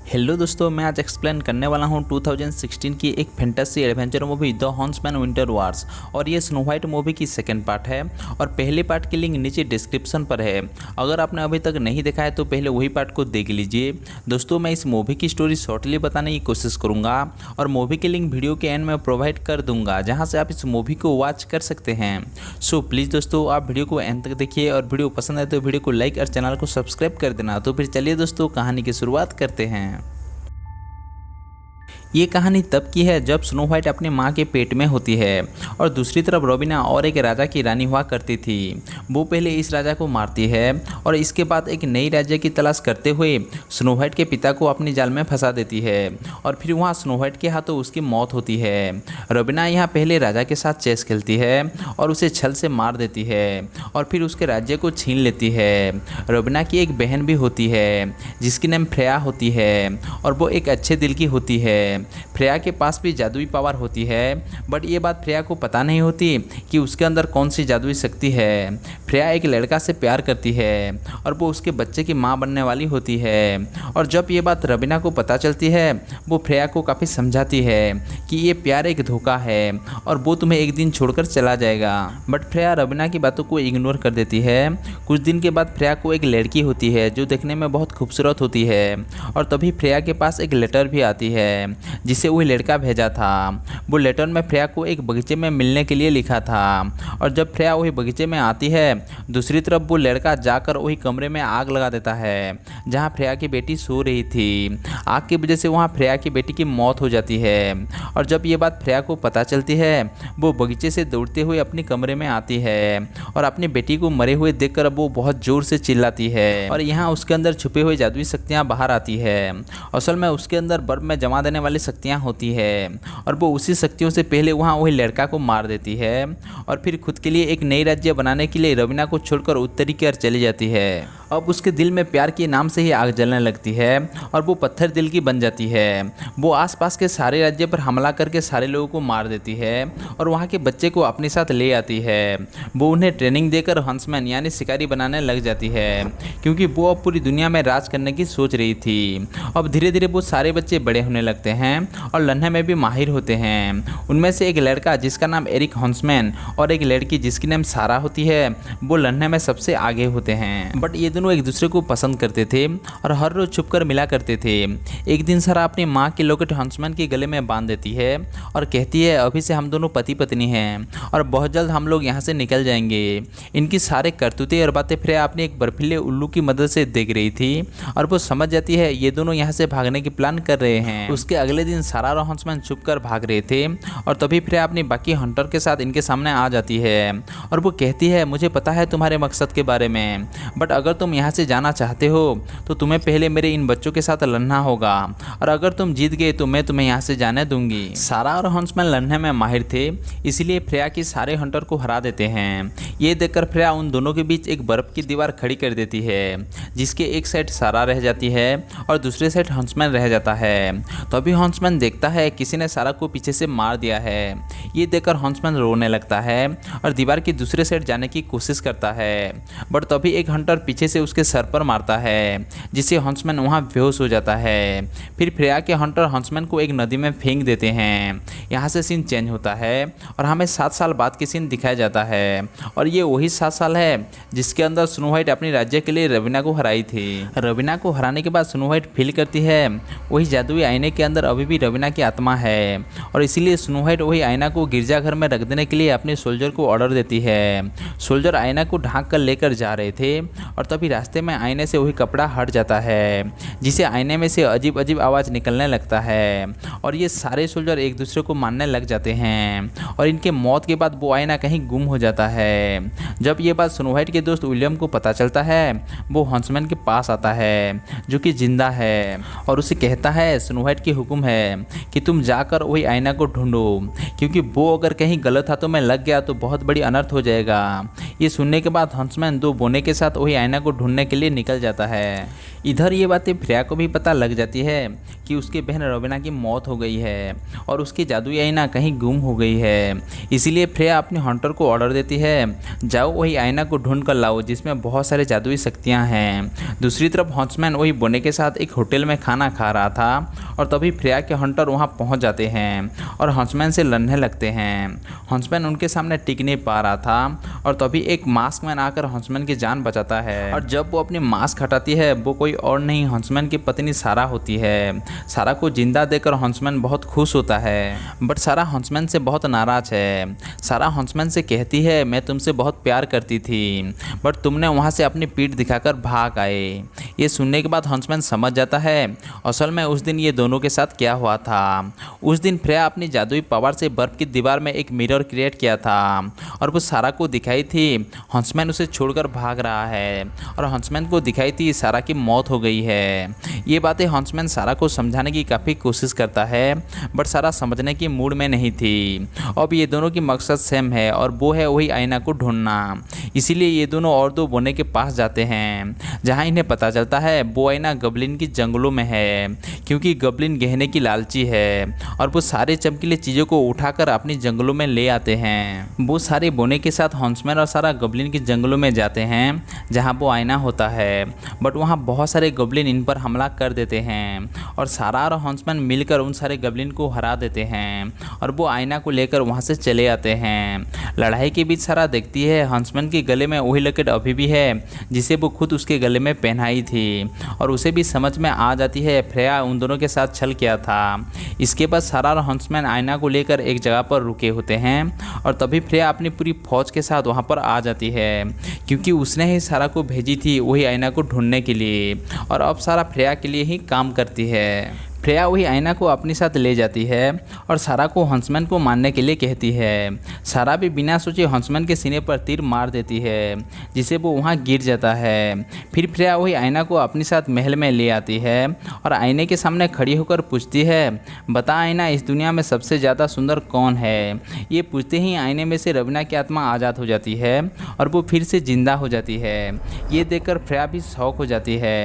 Hello दोस्तों, मैं आज एक्सप्लेन करने वाला हूँ 2016 की एक fantasy adventure movie the huntsman winter wars. और ये स्नो वाइट मूवी की सेकंड पार्ट है और पहले पार्ट की लिंक नीचे डिस्क्रिप्शन पर है। अगर आपने अभी तक नहीं देखा है तो पहले वही पार्ट को देख लीजिए। दोस्तों, मैं इस मूवी की स्टोरी शॉर्टली बताने की कोशिश करूँगा और मूवी की लिंक वीडियो के एंड में प्रोवाइड कर दूँगा, जहाँ से आप इस मूवी को वॉच कर सकते हैं। सो प्लीज़ दोस्तों, आप वीडियो को एंड तक देखिए और वीडियो पसंद आए तो वीडियो को लाइक और चैनल को सब्सक्राइब कर देना। तो फिर चलिए दोस्तों, कहानी की शुरुआत करते हैं। ये कहानी तब की है जब स्नो वाइट अपनी माँ के पेट में होती है और दूसरी तरफ रोबिना और एक राजा की रानी हुआ करती थी। वो पहले इस राजा को मारती है और इसके बाद एक नई राज्य की तलाश करते हुए स्नो वाइट के पिता को अपनी जाल में फंसा देती है और फिर वहाँ स्नो वाइट के हाथों उसकी मौत होती है। रोबिना यहाँ पहले राजा के साथ चेस खेलती है और उसे छल से मार देती है और फिर उसके राज्य को छीन लेती है। रोबिना की एक बहन भी होती है जिसकी नाम फ्रेया होती है और वो एक अच्छे दिल की होती है। फ्रेया के पास भी जादुई पावर होती है, बट ये बात फ्रेया को पता नहीं होती कि उसके अंदर कौन सी जादुई शक्ति है। फ्रेया एक लड़का से प्यार करती है और वो उसके बच्चे की माँ बनने वाली होती है। और जब ये बात रोबिना को पता चलती है, वो फ्रेया को काफ़ी समझाती है कि ये प्यार एक धोखा है और वो तुम्हें एक दिन छोड़कर चला जाएगा। बट फ्रेया रोबिना की बातों को इग्नोर कर देती है। कुछ दिन के बाद फ्रेया को एक लड़की होती है जो देखने में बहुत खूबसूरत होती है और तभी फ्रेया के पास एक लेटर भी आती है जिसे वही लड़का भेजा था। वो लेटर में फ्रेया को एक बगीचे में मिलने के लिए लिखा था और जब फ्रेया वही बगीचे में आती है, दूसरी तरफ वो लड़का जाकर वही कमरे में आग लगा देता है जहां फ्रेया की बेटी सो रही थी। आग की वजह से वहां फ्रेया की बेटी की मौत हो जाती है और जब ये बात फ्रेया को पता चलती है, वो बगीचे से दौड़ते हुए अपने कमरे में आती है और अपनी बेटी को मरे हुए देखकर वो बहुत जोर से चिल्लाती है और यहाँ उसके अंदर छुपे हुए जादुई शक्तियाँ बाहर आती है। असल में उसके अंदर बर्फ में जमा देने वाली शक्तियाँ होती है और वो उसी शक्तियों से पहले वहाँ वही लड़का को मार देती है और फिर खुद के लिए एक नई राज्य बनाने के लिए रोबिना को छोड़कर उत्तरी की ओर चली जाती है। अब उसके दिल में प्यार के नाम से ही आग जलने लगती है और वो पत्थर दिल की बन जाती है। वो आसपास के सारे राज्य पर हमला करके सारे लोगों को मार देती है और वहाँ के बच्चे को अपने साथ ले आती है। वो उन्हें ट्रेनिंग देकर हंसमैन यानी शिकारी बनाने लग जाती है क्योंकि वो अब पूरी दुनिया में राज करने की सोच रही थी। अब धीरे धीरे वो सारे बच्चे बड़े होने लगते हैं और लड़ने में भी माहिर होते हैं। उनमें से एक लड़का जिसका नाम एरिक हंसमैन और एक लड़की जिसकी नाम सारा होती है, वो लड़ने में सबसे आगे होते हैं। बट ये दोनों एक दूसरे को पसंद करते थे और हर रोज छुपकर मिला करते थे। एक दिन सारा अपनी माँ की लॉकेट हंसमैन के गले में बांध देती है और कहती है अभी से हम दोनों पति पत्नी हैं और बहुत जल्द हम लोग यहाँ से निकल जाएंगे। इनकी सारे करतूतें और बातें फ्रेया अपने एक बर्फीले उल्लू की मदद से देख रही थी और वो समझ जाती है ये दोनों यहाँ से भागने की प्लान कर रहे हैं। उसके अगले दिन सारा और हंसमैन छुपकर भाग रहे थे और तभी फ्रेया अपनी बाकी हंटर के साथ इनके सामने आ जाती है और वो कहती है मुझे पता है तुम्हारे मकसद के बारे में, बट अगर तुम यहाँ से जाना चाहते हो तो तुम्हें पहले मेरे इन बच्चों के साथ लड़ना होगा और अगर तुम जीत गए तो मैं तुम्हें यहाँ से जाने दूंगी। सारा और हंसमैन लड़ने में माहिर थे, इसलिए फ्रेया की सारे हंटर को हरा देते हैं। ये देखकर फ्रेया उन दोनों के बीच एक बर्फ की दीवार खड़ी कर देती है जिसके एक साइड सारा रह जाती है और दूसरे साइड हंसमैन रह जाता है। तभी हंसमैन देखता है किसी ने सारा को पीछे से मार दिया है। ये देखकर हंसमैन रोने लगता है और दीवार की दूसरे साइड जाने की कोशिश करता है, बट तभी एक हंटर पीछे से उसके सर पर मारता है जिससे हंसमैन वहाँ बेहोश हो जाता है। फिर फ्रेया के हंटर हंसमैन को एक नदी में फेंक देते हैं। यहाँ से सीन चेंज होता है और हमें 7 साल बाद की सीन दिखाया जाता है और ये वही 7 साल है जिसके अंदर स्नो वाइट अपनी राज्य के लिए रोबिना को हराई थी। रोबिना को हराने के बाद स्नो वाइट फील करती है वही जादुई आईने के अंदर अभी भी रोबिना की आत्मा है और इसीलिए स्नो वाइट वही आईना को गिरजाघर में रख देने के लिए अपने सोल्जर को ऑर्डर देती है। सोल्जर आईना को ढांक कर लेकर जा रहे थे और तभी रास्ते में आईने से वही कपड़ा हट जाता है जिसे आईने में से अजीब अजीब आवाज़ निकलने लगता है और ये सारे सोल्जर एक दूसरे को मारने लग जाते हैं और इनके मौत के बाद वो आईना कहीं गुम हो जाता है। जब ये बात स्नो वाइट के दोस्त विलियम को पता चलता है, वो हंसमैन के पास आता है जो कि जिंदा है और उसे कहता है स्नो वाइट की हुक्म है कि तुम जाकर वही आईना को ढूंढो क्योंकि वो अगर कहीं गलत हाथों में लग गया तो बहुत बड़ी अनर्थ हो जाएगा। ये सुनने के बाद हंसमैन 2 बोने के साथ वही आईना को ढूंढने के लिए निकल जाता है। इधर ये बातें फ्रेया को भी पता लग जाती है कि उसकी बहन रवीना की मौत हो गई है और उसकी जादुई आईना कहीं गुम हो गई है। इसीलिए फ्रेया अपने हंटर को ऑर्डर देती है, जाओ वही आईना को ढूंढ कर लाओ जिसमें बहुत सारे जादुई शक्तियाँ हैं। दूसरी तरफ हंसमैन वही बोने के साथ एक होटल में खाना खा रहा था और तभी फ्रेया के हंटर वहाँ पहुँच जाते हैं और हंसमैन से लड़ने लगते हैं। हंसमैन उनके सामने टिक नहीं पा रहा था और तभी एक मास्क मैन आकर हंसमैन की जान बचाता है और जब वो अपनी मास्क हटाती है वो कोई और नहीं हंसमैन की पत्नी सारा होती है। सारा को जिंदा देखकर हंसमैन बहुत खुश होता है, बट सारा हंसमैन से बहुत नाराज है। सारा हंसमैन से कहती है, मैं तुमसे बहुत प्यार करती थी बट तुमने वहाँ से अपनी पीठ दिखाकर भाग आए। ये सुनने के बाद हंसमैन समझ जाता है असल में उस दिन ये दोनों के साथ क्या हुआ था। उस दिन फ्रेया अपनी जादुई पावर से बर्फ की दीवार में एक मिरर क्रिएट किया था और वो सारा को दिखाई थी हंसमैन उसे छोड़कर भाग रहा है और हंसमैन को दिखाई थी सारा की मौत हो गई है। ये बातें हंसमैन सारा को समझाने की काफ़ी कोशिश करता है बट सारा समझने की मूड में नहीं थी। अब ये दोनों की मकसद सेम है और वो है वही आईना को ढूंढना। इसीलिए ये दोनों और दो बोने के पास जाते हैं जहाँ इन्हें पता चलता है वो आईना गबलिन की जंगलों में है क्योंकि गबलिन गहने की लालची है और वो सारे चमकीले चीज़ों को उठाकर अपनी जंगलों में ले आते हैं। वो सारे बोने के साथ हंसमैन और सारा गबलिन के जंगलों में जाते हैं जहाँ वो आईना होता है बट वहाँ बहुत सारे गबलिन इन पर हमला कर देते हैं और सारा और हंसमैन मिलकर उन सारे गबलिन को हरा देते हैं और वो आईना को लेकर वहाँ से चले आते हैं। लड़ाई के बीच सारा देखती है हंसमैन के गले में वही लॉकेट अभी भी है जिसे वो खुद उसके गले में पहनाई थी और उसे भी समझ में आ जाती है फ्रेया उन दोनों के साथ छल किया था। इसके बाद सारा और हंसमैन आईना को लेकर एक जगह पर रुके होते हैं और तभी फ्रेया अपनी पूरी फौज के साथ वहाँ पर आ जाती है क्योंकि उसने ही सारा को भेजी थी वही आईना को ढूंढने के लिए और अब सारा फ्रेया के लिए ही काम करती है। फ्रेया वही आईना को अपने साथ ले जाती है और सारा को हंसमैन को मारने के लिए कहती है। सारा भी बिना सोचे हंसमैन के सीने पर तीर मार देती है जिसे वो वहाँ गिर जाता है। फिर फ्रेया वही आईना को अपने साथ महल में ले आती है और आईने के सामने खड़ी होकर पूछती है, बता आईना इस दुनिया में सबसे ज़्यादा सुंदर कौन है। ये पूछते ही आईने में से रवीना की आत्मा आज़ाद हो जाती है और वो फिर से जिंदा हो जाती है। ये देखकर फ्रेया भी शौक हो जाती है।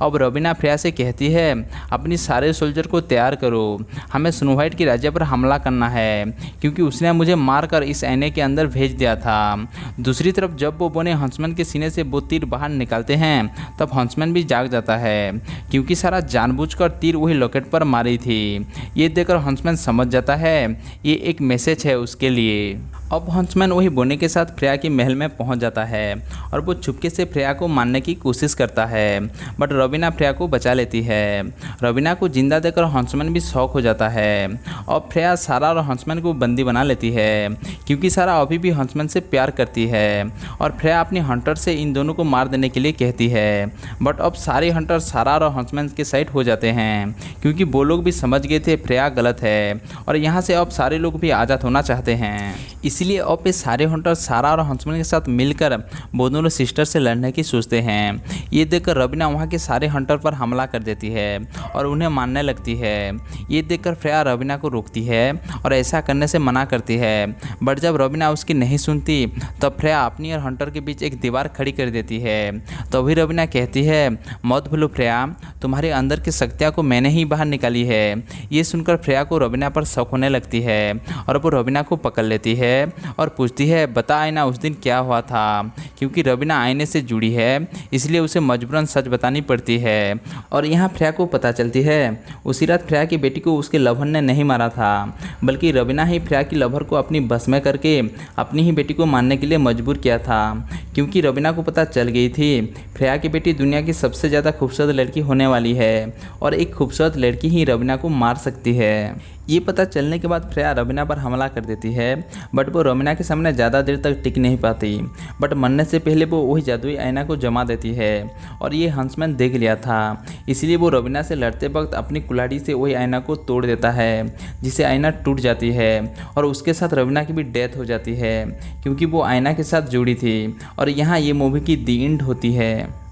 अब रवीना फ्रेया से कहती है, अपनी सारे सोल्जर को तैयार करो, हमें स्नो वाइट की राज्य पर हमला करना है क्योंकि उसने मुझे मारकर इस आईने के अंदर भेज दिया था। दूसरी तरफ जब वो बोने हंसमैन के सीने से वो तीर बाहर निकालते हैं तब हंसमैन भी जाग जाता है क्योंकि सारा जानबूझकर तीर वही लॉकेट पर मारी थी। ये देखकर हंसमैन समझ जाता है ये एक मैसेज है उसके लिए। अब हंसमैन वही बोने के साथ फ्रेया के महल में पहुंच जाता है और वो चुपके से फ्रेया को मारने की कोशिश करता है बट रवीना फ्रेया को बचा लेती है। रवीना को जिंदा देखकर हंसमैन भी शौक हो जाता है। अब फ्रेया सारा और हंसमैन को बंदी बना लेती है क्योंकि सारा अभी भी हंसमैन से प्यार करती है और फ्रेया अपने हंटर से इन दोनों को मार देने के लिए कहती है बट अब सारे हंटर सारा और हंसमैन के साइड हो जाते हैं क्योंकि वो लोग भी समझ गए थे फ्रेया गलत है और यहाँ से अब सारे लोग भी आज़ाद होना चाहते हैं। इसलिए अब ये सारे हंटर सारा और हंसमैन के साथ मिलकर वो दोनों सिस्टर से लड़ने की सोचते हैं। ये देखकर रवीना वहाँ के सारे हंटर पर हमला कर देती है और उन्हें मारने लगती है। ये देखकर फ्रेया रवीना को रोकती है और ऐसा करने से मना करती है बट जब रवीना उसकी नहीं सुनती तब फ्रेया अपनी और हंटर के बीच एक दीवार खड़ी कर देती है। तभी रवीना कहती है, मत भूलो फ्रेया, तुम्हारे अंदर की शक्तियाँ को मैंने ही बाहर निकाली है। ये सुनकर फ्रेया को रवीना पर शक होने लगती है और वो रवीना को पकड़ लेती है और पूछती है, बता आईना उस दिन क्या हुआ था। क्योंकि रवीना आईने से जुड़ी है इसलिए उसे मजबूरन सच बतानी पड़ती है और यहाँ फ्रेया को पता चलती है उसी रात फ्रेया की बेटी को उसके लवर ने नहीं मारा था बल्कि रवीना ही फ्रेया की लवर को अपनी बस में करके अपनी ही बेटी को मारने के लिए मजबूर किया था। क्योंकि रवीना को पता चल गई थी फ्रेया की बेटी दुनिया की सबसे ज़्यादा खूबसूरत लड़की होने वाली है और एक खूबसूरत लड़की ही रवीना को मार सकती है। ये पता चलने के बाद फ्रेया रवीना पर हमला कर देती है बट वो रवीना के सामने ज़्यादा देर तक टिक नहीं पाती बट मरने से पहले वो वही जादुई आईना को जमा देती है और ये हंसमैन देख लिया था इसलिए वो रवीना से लड़ते वक्त अपनी कुल्हाड़ी से वही आईना को तोड़ देता है जिससे आईना टूट जाती है और उसके साथ रवीना की भी डेथ हो जाती है क्योंकि वो आईना के साथ जुड़ी थी। और यहाँ ये मूवी की दी एंड होती है।